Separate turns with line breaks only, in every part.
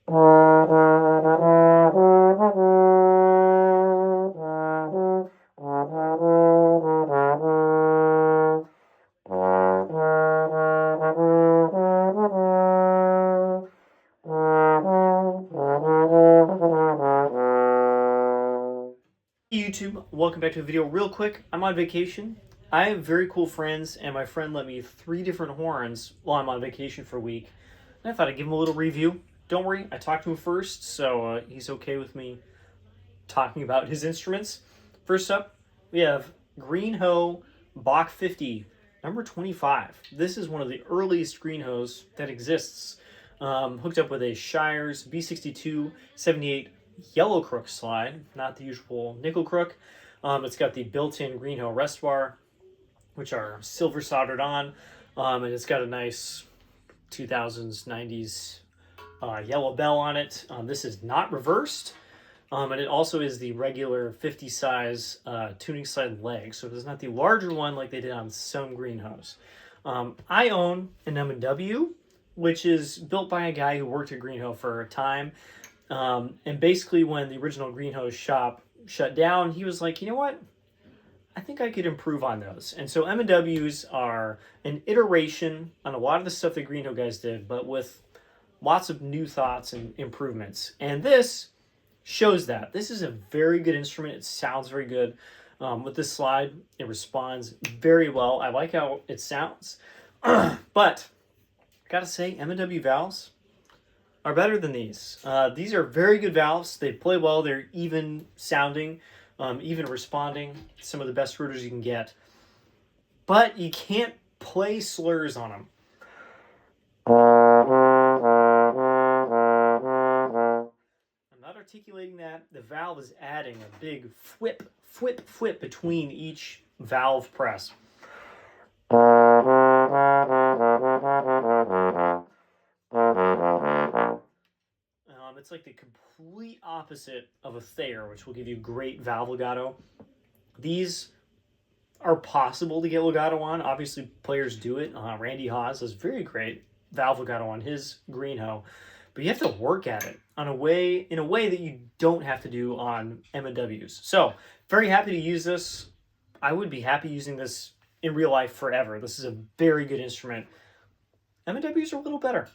YouTube, welcome back to the video. Real quick, I'm on vacation. I have very cool friends, and my friend lent me 3 different horns while I'm on vacation for a week. And I thought I'd give him a little review. Don't worry, I talked to him first, so he's okay with me talking about his instruments. First up, we have Greenho Bach 50, number 25. This is one of the earliest Greenhos that exists. Hooked up with a Shire's B62 78 yellow crook slide, not the usual nickel crook. It's got the built-in Greenho rest bar, which are silver soldered on, and it's got a nice 2000s, 90s yellow bell on it. This is not reversed, and it also is the regular 50 size tuning slide leg, so it's not the larger one like they did on some Greenhos. I own an M&W, which is built by a guy who worked at Greenho for a time. And basically when the original Greenho shop shut down, he was like, you know what? I think I could improve on those. And so M&Ws are an iteration on a lot of the stuff that Greenho guys did, but with lots of new thoughts and improvements. And this shows that. This is a very good instrument. It sounds very good. With this slide, it responds very well. I like how it sounds. But I gotta say, M&W valves are better than these. These are very good valves. They play well. They're even sounding, even responding. Some of the best rooters you can get. But you can't play slurs on them. I'm not articulating that. The valve is adding a big whip between each valve press. It's like the complete opposite of a Thayer, which will give you great valve legato. These are possible to get legato on. Obviously, players do it. Randy Haas has very great valve legato on his Greenho, but you have to work at it in a way that you don't have to do on M&Ws. So, very happy to use this. I would be happy using this in real life forever. This is a very good instrument. M&Ws are a little better,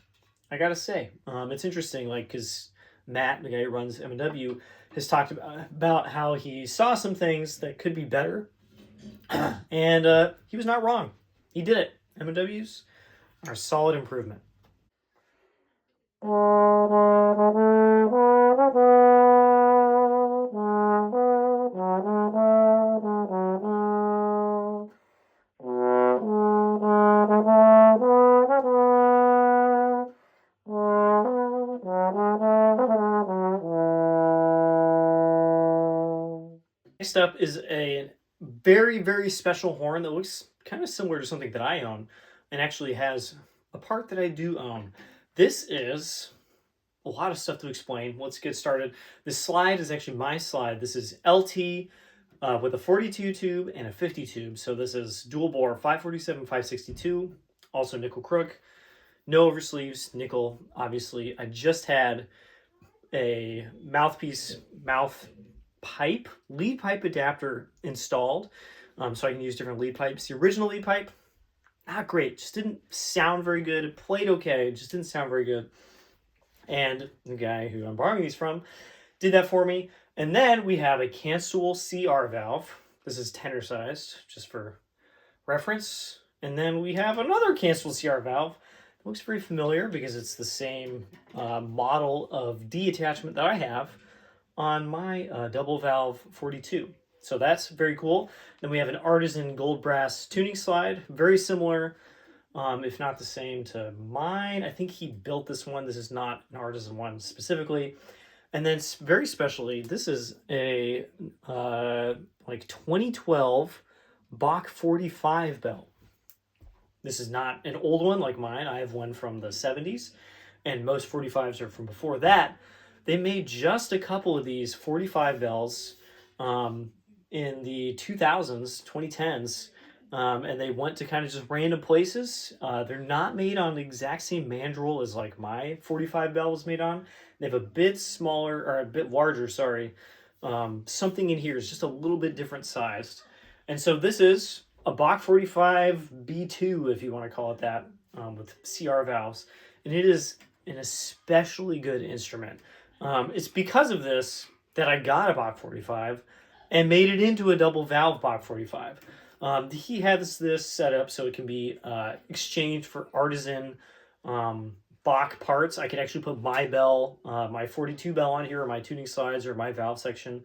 I gotta say. It's interesting, like, because Matt, the guy who runs M&W, has talked about how he saw some things that could be better, and he was not wrong. He did it. M&Ws are a solid improvement. Next up is a very, very special horn that looks kind of similar to something that I own and actually has a part that I do own. This is a lot of stuff to explain. Let's get started. This slide is actually my slide. This is LT with a 42 tube and a 50 tube. So this is dual bore 547, 562, also nickel crook, no oversleeves, nickel, obviously. I just had a lead pipe adapter installed, so I can use different lead pipes. The original lead pipe, not great, just didn't sound very good. It played okay, just didn't sound very good. And the guy who I'm borrowing these from did that for me. And then we have a Canstool CR valve. This is tenor sized, just for reference. And then we have another Canstool CR valve. It looks very familiar because it's the same model of D attachment that I have on my double valve 42. So that's very cool. Then we have an Artisan gold brass tuning slide, very similar, if not the same to mine. I think he built this one. This is not an Artisan one specifically. And then very specially, this is a like 2012 Bach 45 bell. This is not an old one like mine. I have one from the 70s, and most 45s are from before that. They made just a couple of these 45 bells in the 2000s, 2010s, and they went to kind of just random places. They're not made on the exact same mandrel as like my 45 bell was made on. They have a bit smaller, or a bit larger, sorry. Something in here is just a little bit different sized. And so this is a Bach 45 B2, if you want to call it that, with CR valves. And it is an especially good instrument. It's because of this that I got a Bach 45 and made it into a double valve Bach 45. He has this set up so it can be exchanged for artisan Bach parts. I can actually put my bell, my 42 bell on here, or my tuning slides, or my valve section.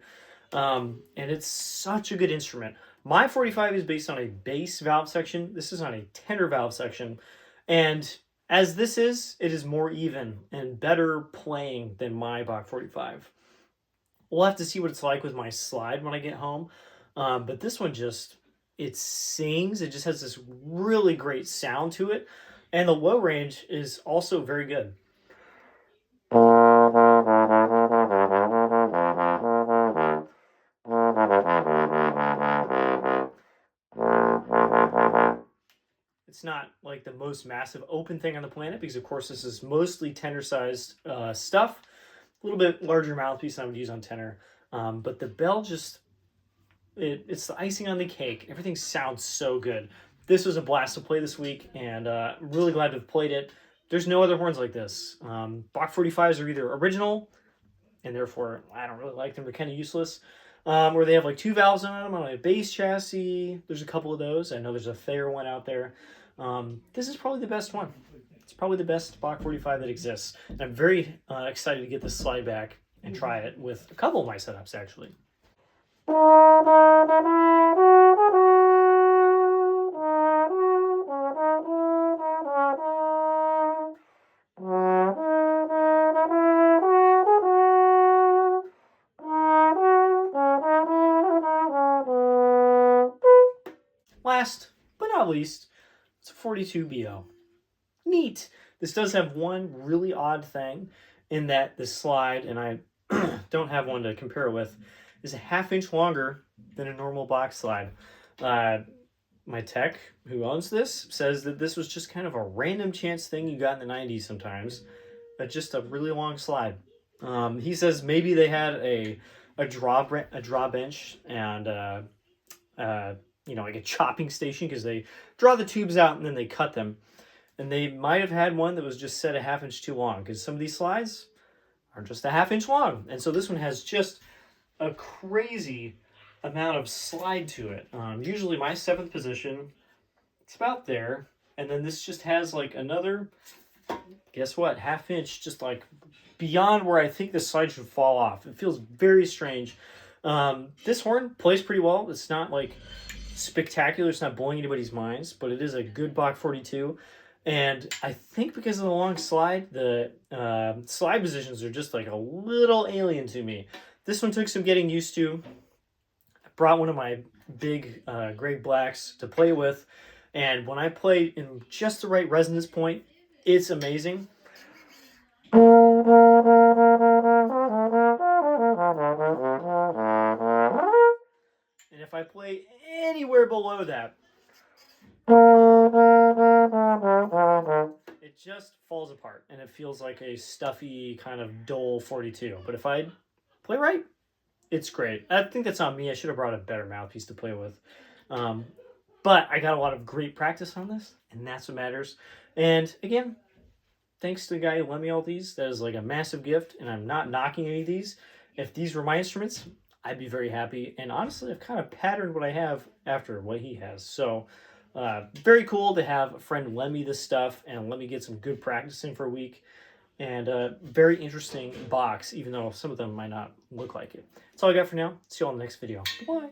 And it's such a good instrument. My 45 is based on a bass valve section. This is on a tenor valve section. And as this is, it is more even and better playing than my Bach 45. We'll have to see what it's like with my slide when I get home. But this one just, it sings. It just has this really great sound to it. And the low range is also very good. It's not like the most massive open thing on the planet because, of course, this is mostly tenor-sized stuff. A little bit larger mouthpiece than I would use on tenor. But the bell just, it's the icing on the cake. Everything sounds so good. This was a blast to play this week, and I'm really glad to have played it. There's no other horns like this. Bach 45s are either original, and therefore I don't really like them. They're kind of useless. Or they have like 2 valves on them on a bass chassis. There's a couple of those. I know there's a Thayer one out there. This is probably the best one. It's probably the best Bach 45 that exists. And I'm very excited to get this slide back and try it with a couple of my setups, actually. Last but not least, it's a 42 BO. Neat. This does have one really odd thing in that the slide, and I don't have one to compare it with, is a 1/2 inch longer than a normal Bach slide. My tech who owns this says that this was just kind of a random chance thing you got in the 90s sometimes, but just a really long slide. He says maybe they had a draw bench and you know, like a chopping station, because they draw the tubes out and then they cut them. And they might have had one that was just set a 1/2 inch too long, because some of these slides are just a 1/2 inch long. And so this one has just a crazy amount of slide to it. Usually my 7th position, it's about there. And then this just has like another, guess what, 1/2 inch, just like beyond where I think the slide should fall off. It feels very strange. This horn plays pretty well. It's not like spectacular. It's not blowing anybody's minds, but it is a good Bach 42. And I think because of the long slide, the slide positions are just like a little alien to me. This one took some getting used to. I brought one of my big Greg Blacks to play with, and when I play in just the right resonance point, it's amazing. And if I play anywhere below that, it just falls apart and it feels like a stuffy kind of dull 42. But if I play right, it's great. I think that's on me. I should have brought a better mouthpiece to play with. But I got a lot of great practice on this, and that's what matters. And again, thanks to the guy who lent me all these. That is like a massive gift, and I'm not knocking any of these. If these were my instruments, I'd be very happy. And honestly, I've kind of patterned what I have after what he has. So very cool to have a friend lend me this stuff and let me get some good practice in for a week. And very interesting box, even though some of them might not look like it. That's all I got for now. See you all in the next video. Bye.